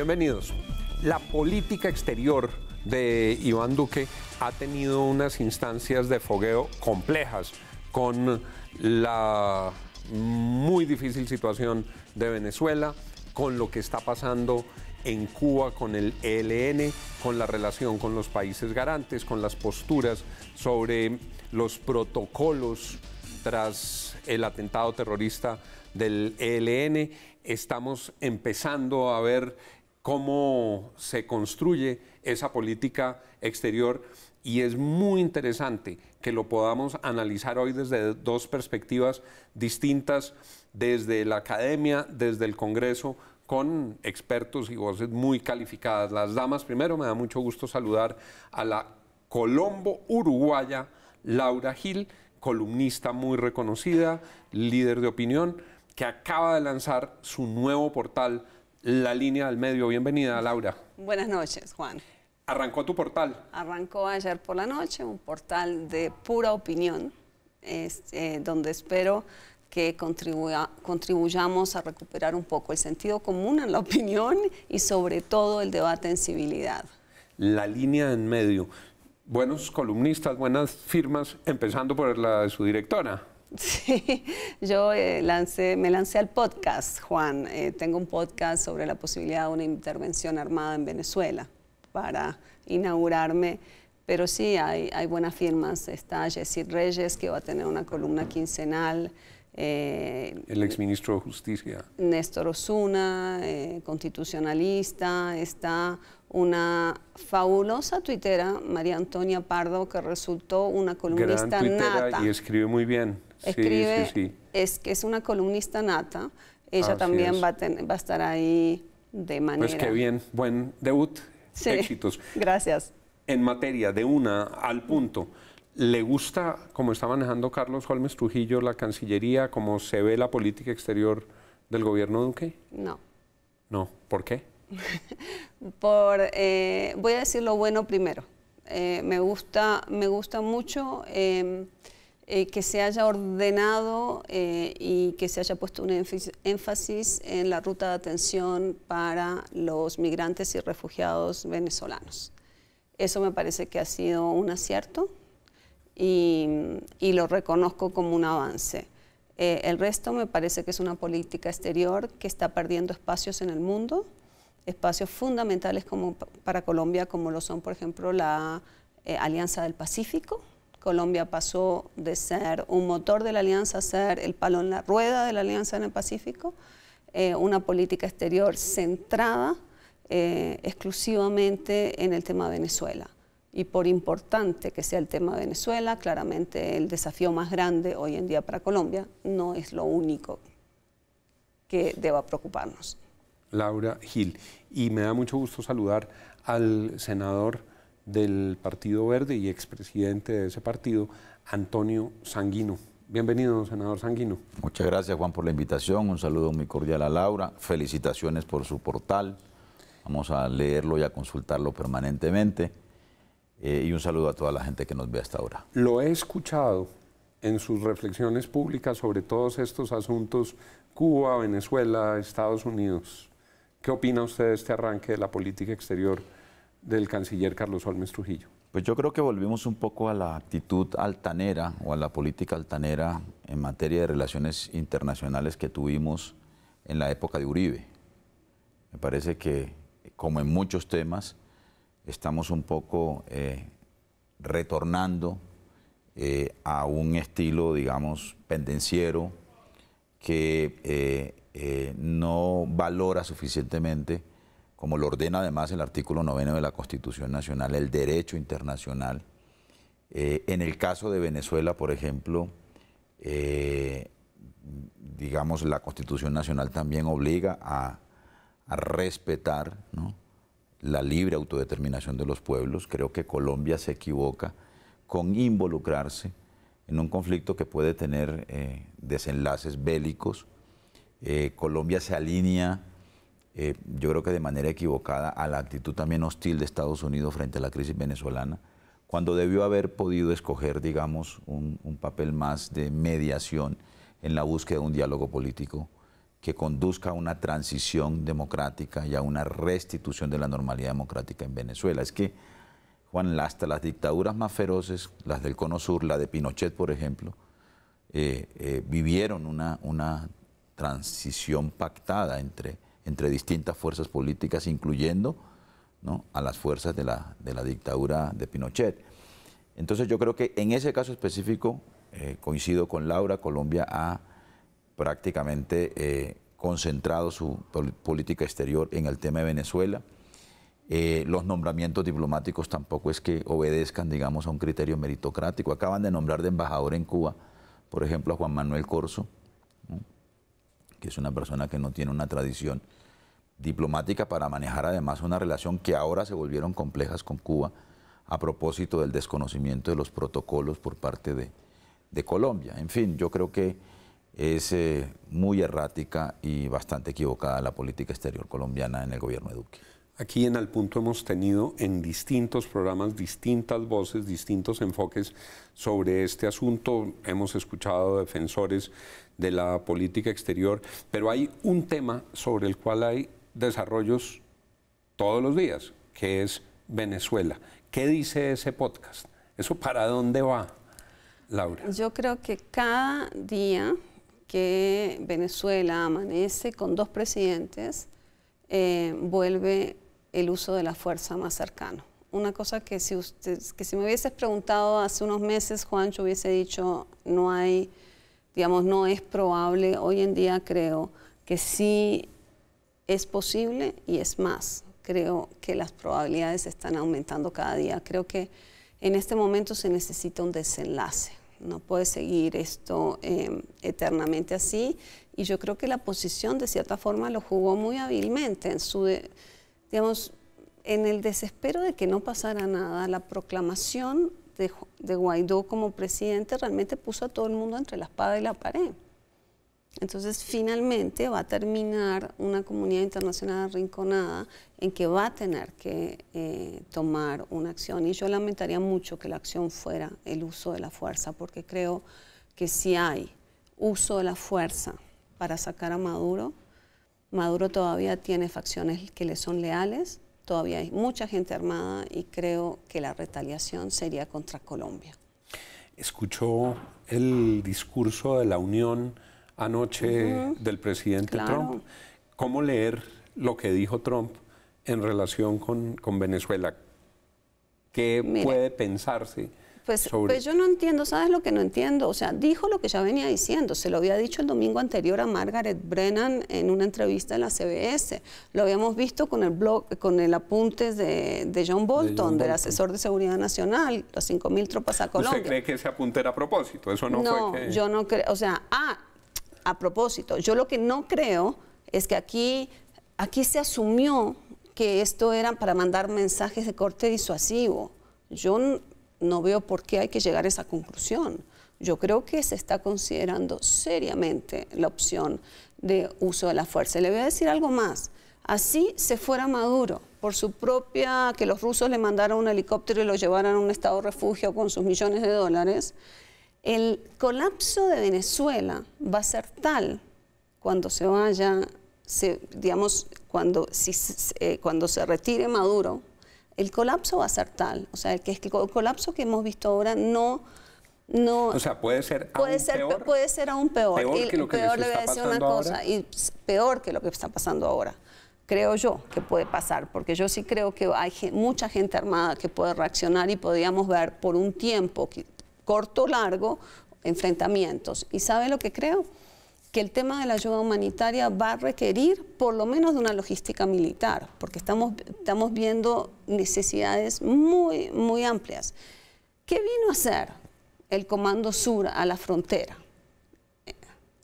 Bienvenidos. La política exterior de Iván Duque ha tenido unas instancias de fogueo complejas con la muy difícil situación de Venezuela, con lo que está pasando en Cuba con el ELN, con la relación con los países garantes, con las posturas sobre los protocolos tras el atentado terrorista del ELN. Estamos empezando a ver cómo se construye esa política exterior y es muy interesante que lo podamos analizar hoy desde dos perspectivas distintas, desde la academia, desde el Congreso, con expertos y voces muy calificadas. Las damas, primero me da mucho gusto saludar a la colombo-uruguaya Laura Gil, columnista muy reconocida, líder de opinión, que acaba de lanzar su nuevo portal, La Línea del Medio. Bienvenida, Laura. Buenas noches, Juan. ¿Arrancó tu portal? Arrancó ayer por la noche, un portal de pura opinión, donde espero que contribuyamos a recuperar un poco el sentido común en la opinión y sobre todo el debate en civilidad. La Línea en Medio. Buenos columnistas, buenas firmas, empezando por la de su directora. Sí, yo me lancé al podcast, Juan. Tengo un podcast sobre la posibilidad de una intervención armada en Venezuela para inaugurarme, pero sí hay buenas firmas. Está Yesid Reyes, que va a tener una columna quincenal. El exministro de Justicia. Néstor Osuna, constitucionalista. Está una fabulosa tuitera, María Antonia Pardo, que resultó una columnista nata. Y escribe muy bien. Escribe, sí. Es una columnista nata. Ella también va a estar ahí de manera... Pues qué bien, buen debut, sí, éxitos. Gracias. En materia de una al punto, ¿le gusta cómo está manejando Carlos Holmes Trujillo la Cancillería, cómo se ve la política exterior del gobierno Duque? No. No, ¿por qué? Voy a decir lo bueno primero. Me gusta mucho que se haya ordenado y que se haya puesto un énfasis en la ruta de atención para los migrantes y refugiados venezolanos. Eso me parece que ha sido un acierto y lo reconozco como un avance. El resto me parece que es una política exterior que está perdiendo espacios en el mundo, espacios fundamentales para Colombia, como lo son, por ejemplo, la Alianza del Pacífico. Colombia pasó de ser un motor de la alianza a ser el palo en la rueda de la alianza en el Pacífico. Una política exterior centrada exclusivamente en el tema de Venezuela. Y por importante que sea el tema de Venezuela, claramente el desafío más grande hoy en día para Colombia no es lo único que deba preocuparnos. Laura Gil, y me da mucho gusto saludar al senador del Partido Verde y expresidente de ese partido, Antonio Sanguino. Bienvenido, senador Sanguino. Muchas gracias, Juan, por la invitación. Un saludo muy cordial a Laura. Felicitaciones por su portal. Vamos a leerlo y a consultarlo permanentemente. Y un saludo a toda la gente que nos ve hasta ahora. Lo he escuchado en sus reflexiones públicas sobre todos estos asuntos, Cuba, Venezuela, Estados Unidos. ¿Qué opina usted de este arranque de la política exterior del canciller Carlos Holmes Trujillo? Pues yo creo que volvimos un poco a la actitud altanera o a la política altanera en materia de relaciones internacionales que tuvimos en la época de Uribe. Me parece que, como en muchos temas, estamos un poco retornando a un estilo, digamos, pendenciero que no valora suficientemente, como lo ordena además el artículo 9 de la Constitución Nacional, el derecho internacional. En el caso de Venezuela, por ejemplo, digamos, la Constitución Nacional también obliga a respetar, ¿no?, la libre autodeterminación de los pueblos. Creo que Colombia se equivoca con involucrarse en un conflicto que puede tener desenlaces bélicos. Colombia se alinea, yo creo que de manera equivocada, a la actitud también hostil de Estados Unidos frente a la crisis venezolana, cuando debió haber podido escoger, digamos, un papel más de mediación en la búsqueda de un diálogo político que conduzca a una transición democrática y a una restitución de la normalidad democrática en Venezuela. Es que, Juan, hasta las dictaduras más feroces, las del Cono Sur, la de Pinochet, por ejemplo, vivieron una transición pactada entre distintas fuerzas políticas, incluyendo, ¿no?, a las fuerzas de la dictadura de Pinochet. Entonces yo creo que en ese caso específico, coincido con Laura, Colombia ha prácticamente concentrado su política exterior en el tema de Venezuela. Los nombramientos diplomáticos tampoco es que obedezcan, digamos, a un criterio meritocrático. Acaban de nombrar de embajador en Cuba, por ejemplo, a Juan Manuel Corzo, ¿no?, que es una persona que no tiene una tradición diplomática para manejar además una relación que ahora se volvieron complejas con Cuba a propósito del desconocimiento de los protocolos por parte de Colombia. En fin, yo creo que es muy errática y bastante equivocada la política exterior colombiana en el gobierno de Duque. Aquí en Al Punto hemos tenido en distintos programas distintas voces, distintos enfoques sobre este asunto. Hemos escuchado defensores de la política exterior, pero hay un tema sobre el cual hay desarrollos todos los días, que es Venezuela. ¿Qué dice ese podcast? ¿Eso para dónde va, Laura? Yo creo que cada día que Venezuela amanece con dos presidentes, vuelve el uso de la fuerza más cercano. Una cosa que si me hubieses preguntado hace unos meses, Juancho, hubiese dicho, no hay, digamos, no es probable. Hoy en día creo que sí es posible y es más. Creo que las probabilidades están aumentando cada día. Creo que en este momento se necesita un desenlace. No puede seguir esto eternamente así. Y yo creo que la oposición, de cierta forma, lo jugó muy hábilmente en su, digamos, en el desespero de que no pasara nada. La proclamación de Guaidó como presidente realmente puso a todo el mundo entre la espada y la pared. Entonces, finalmente va a terminar una comunidad internacional arrinconada en que va a tener que tomar una acción. Y yo lamentaría mucho que la acción fuera el uso de la fuerza, porque creo que si hay uso de la fuerza para sacar a Maduro, Maduro todavía tiene facciones que le son leales, todavía hay mucha gente armada y creo que la retaliación sería contra Colombia. ¿Escuchó el discurso de la Unión anoche del presidente Trump? ¿Cómo leer lo que dijo Trump en relación con Venezuela? ¿Qué puede pensarse sobre? Pues yo no entiendo, ¿sabes lo que no entiendo? O sea, dijo lo que ya venía diciendo, se lo había dicho el domingo anterior a Margaret Brennan en una entrevista en la CBS. Lo habíamos visto con el blog, con el apunte de John Bolton, del asesor de seguridad nacional, las 5.000 tropas a Colombia. ¿Usted cree que ese apunte era a propósito? Eso no fue que... yo no creo, o sea, a propósito, yo lo que no creo es que aquí se asumió que esto era para mandar mensajes de corte disuasivo. Yo no veo por qué hay que llegar a esa conclusión. Yo creo que se está considerando seriamente la opción de uso de la fuerza. Y le voy a decir algo más. Así se fuera Maduro, por su propia, que los rusos le mandaran un helicóptero y lo llevaran a un estado de refugio con sus millones de dólares, el colapso de Venezuela va a ser tal cuando se vaya, digamos, cuando se retire Maduro, el colapso va a ser tal. O sea, el colapso que hemos visto ahora no... O sea, puede ser peor. Puede ser aún peor. Peor que lo que peor, le voy a decir una cosa, ahora. y peor que lo que está pasando ahora. Creo yo que puede pasar, porque yo sí creo que hay mucha gente armada que puede reaccionar y podríamos ver por un tiempo corto o largo enfrentamientos. ¿Y sabe lo que creo? Que el tema de la ayuda humanitaria va a requerir por lo menos de una logística militar, porque estamos viendo necesidades muy, muy amplias. ¿Qué vino a hacer el Comando Sur a la frontera?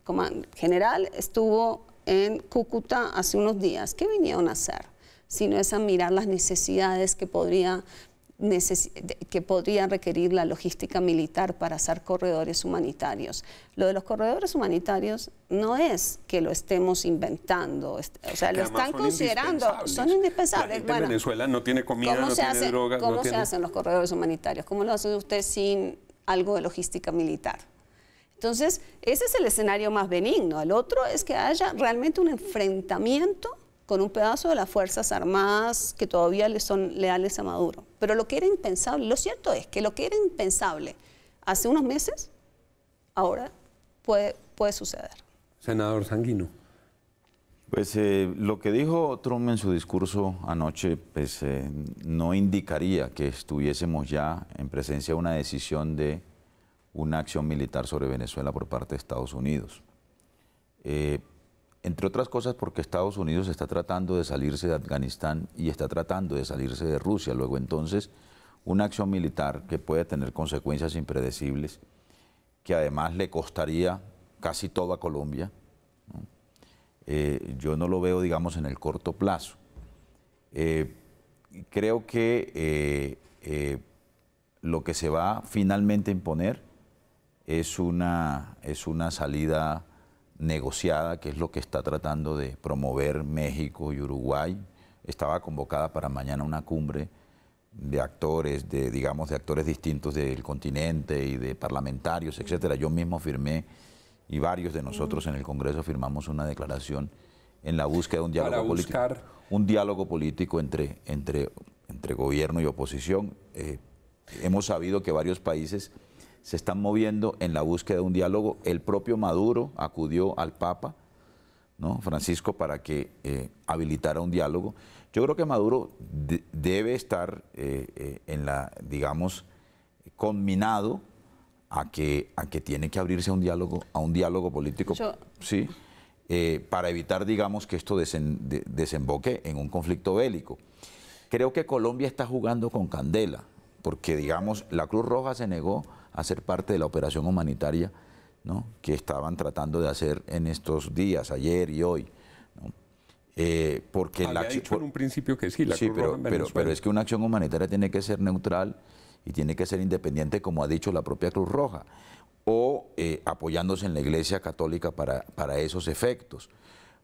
El general estuvo en Cúcuta hace unos días. ¿Qué vinieron a hacer? Sino es a mirar las necesidades que podría requerir la logística militar para hacer corredores humanitarios. Lo de los corredores humanitarios no es que lo estemos inventando, o sea, lo están considerando, son indispensables. La gente en Venezuela no tiene comida, no tiene drogas. ¿Cómo se hacen los corredores humanitarios? ¿Cómo lo hace usted sin algo de logística militar? Entonces, ese es el escenario más benigno. El otro es que haya realmente un enfrentamiento con un pedazo de las Fuerzas Armadas que todavía le son leales a Maduro. Pero lo que era impensable, lo cierto es que lo que era impensable hace unos meses, ahora puede suceder. Senador Sanguino. Pues lo que dijo Trump en su discurso anoche pues, no indicaría que estuviésemos ya en presencia de una decisión de una acción militar sobre Venezuela por parte de Estados Unidos. Entre otras cosas porque Estados Unidos está tratando de salirse de Afganistán y está tratando de salirse de Rusia. Luego entonces una acción militar que puede tener consecuencias impredecibles, que además le costaría casi todo a Colombia, ¿no? Yo no lo veo, digamos, en el corto plazo. Creo que lo que se va finalmente a imponer es una salida negociada, que es lo que está tratando de promover México y Uruguay. Estaba convocada para mañana una cumbre de actores, de actores distintos del continente y de parlamentarios, etcétera. Yo mismo firmé, y varios de nosotros en el Congreso firmamos una declaración en la búsqueda de un diálogo político. Un diálogo político entre gobierno y oposición. Hemos sabido que varios países se están moviendo en la búsqueda de un diálogo. El propio Maduro acudió al Papa, ¿no?, Francisco, para que habilitara un diálogo. Yo creo que Maduro debe estar conminado a que tiene que abrirse a un diálogo político, sí, para evitar, digamos, que esto desemboque en un conflicto bélico. Creo que Colombia está jugando con candela, porque, digamos, la Cruz Roja se negó a ser parte de la operación humanitaria, ¿no?, que estaban tratando de hacer en estos días, ayer y hoy, ¿no? Porque había dicho en un principio que sí, la Cruz Roja en Venezuela. Pero es que una acción humanitaria tiene que ser neutral y tiene que ser independiente, como ha dicho la propia Cruz Roja, o apoyándose en la Iglesia Católica para esos efectos.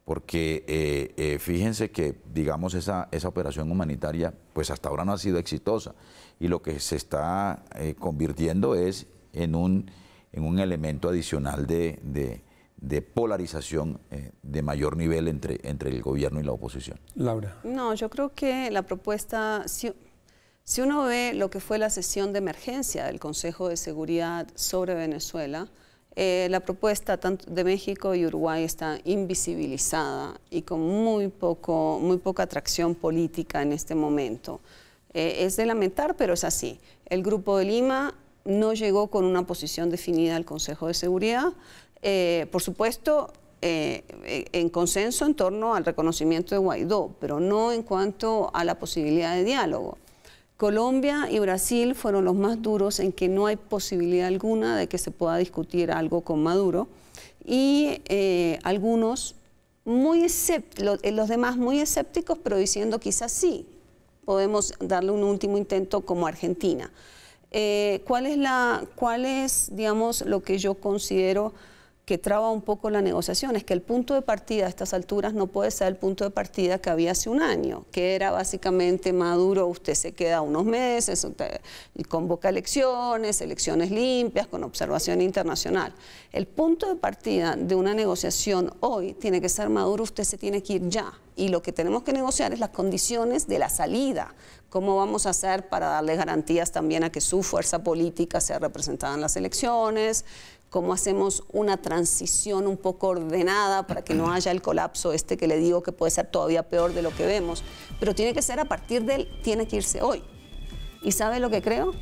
Porque fíjense que, digamos, esa operación humanitaria, pues hasta ahora no ha sido exitosa, y lo que se está convirtiendo es en un elemento adicional de polarización de mayor nivel entre el gobierno y la oposición. Laura. No, yo creo que la propuesta, si uno ve lo que fue la sesión de emergencia del Consejo de Seguridad sobre Venezuela, la propuesta tanto de México y Uruguay está invisibilizada y con muy poca atracción política en este momento. Es de lamentar, pero es así. El Grupo de Lima no llegó con una posición definida al Consejo de Seguridad. Por supuesto, en consenso en torno al reconocimiento de Guaidó, pero no en cuanto a la posibilidad de diálogo. Colombia y Brasil fueron los más duros en que no hay posibilidad alguna de que se pueda discutir algo con Maduro, y algunos los demás muy escépticos, pero diciendo quizás sí, podemos darle un último intento, como Argentina. ¿Cuál es, digamos, lo que yo considero que traba un poco la negociación? Es que el punto de partida a estas alturas no puede ser el punto de partida que había hace un año, que era básicamente: Maduro, usted se queda unos meses, usted convoca elecciones limpias, con observación internacional. El punto de partida de una negociación hoy tiene que ser: Maduro, usted se tiene que ir ya. Y lo que tenemos que negociar es las condiciones de la salida. ¿Cómo vamos a hacer para darle garantías también a que su fuerza política sea representada en las elecciones? ¿Cómo hacemos una transición un poco ordenada para que no haya el colapso que le digo que puede ser todavía peor de lo que vemos? Pero tiene que ser a partir tiene que irse hoy. ¿Y sabe lo que creo?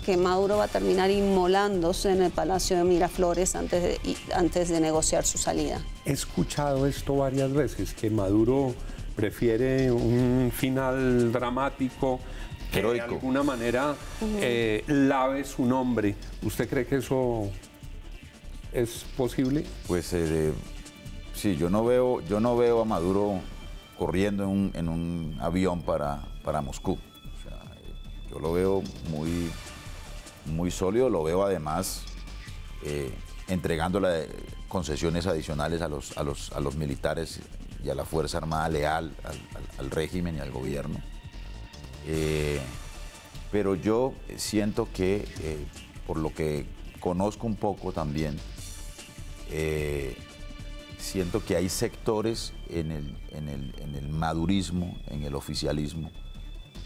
Que Maduro va a terminar inmolándose en el Palacio de Miraflores antes de negociar su salida. He escuchado esto varias veces, que Maduro prefiere un final dramático que heroico, de alguna manera lave su nombre. ¿Usted cree que eso es posible? Pues sí, yo no veo a Maduro corriendo en un avión para Moscú. O sea, yo lo veo muy sólido, lo veo además entregándole concesiones adicionales a los militares y a la Fuerza Armada leal al régimen y al gobierno. Pero yo siento que, por lo que conozco un poco también, siento que hay sectores en el madurismo, en el oficialismo,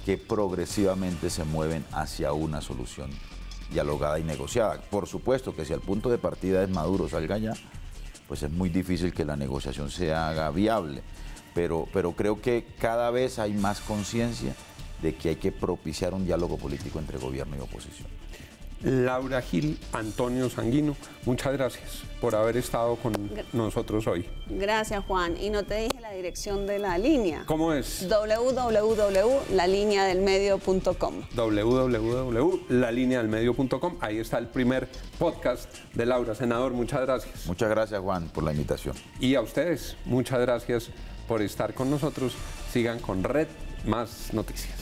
que progresivamente se mueven hacia una solución dialogada y negociada. Por supuesto que si el punto de partida es Maduro salga ya, pues es muy difícil que la negociación se haga viable. Pero creo que cada vez hay más conciencia de que hay que propiciar un diálogo político entre gobierno y oposición. Laura Gil, Antonio Sanguino, muchas gracias por haber estado con nosotros hoy. Gracias, Juan. Y no te dije la dirección de la línea. ¿Cómo es? www.lalineadelmedio.com. www.lalineadelmedio.com. Ahí está el primer podcast de Laura. Senador, muchas gracias. Muchas gracias, Juan, por la invitación. Y a ustedes, muchas gracias por estar con nosotros. Sigan con Red Más Noticias.